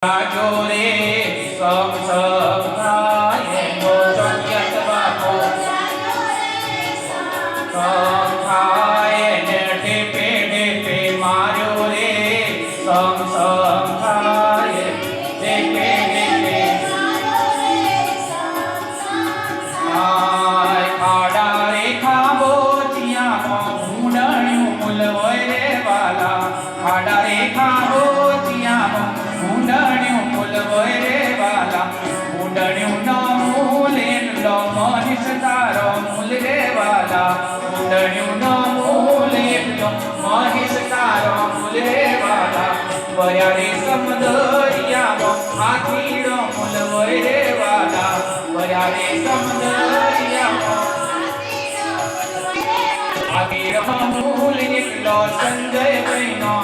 રાજો રે સમ સમ થાય નો ચોક્યત બાપો સમ થાય ને ટેપે ટેપે માર્યો રે સમ સમ થાય ટેપે ટેપે ખાડા રે ખાબો ચિયા ઊંડણ્યું મૂલ હોય રે વાલા ખાડા રે ખાબો ચિયા ઊંડણ્યું મૂલ હોય રે વાલા ઊંડણ્યું ન મૂલે લો મનીષ તારો મૂલ રે વાલા ઊંડણ્યું ન મૂલે લો મનીષ તારો મૂલ રે વાલા વયા રે સમુદરિયામાં હાથીડો મૂલ હોય રે વાલા વયા રે સમુદરિયામાં આગે મૂલ એકલો સંજય ભાઈનો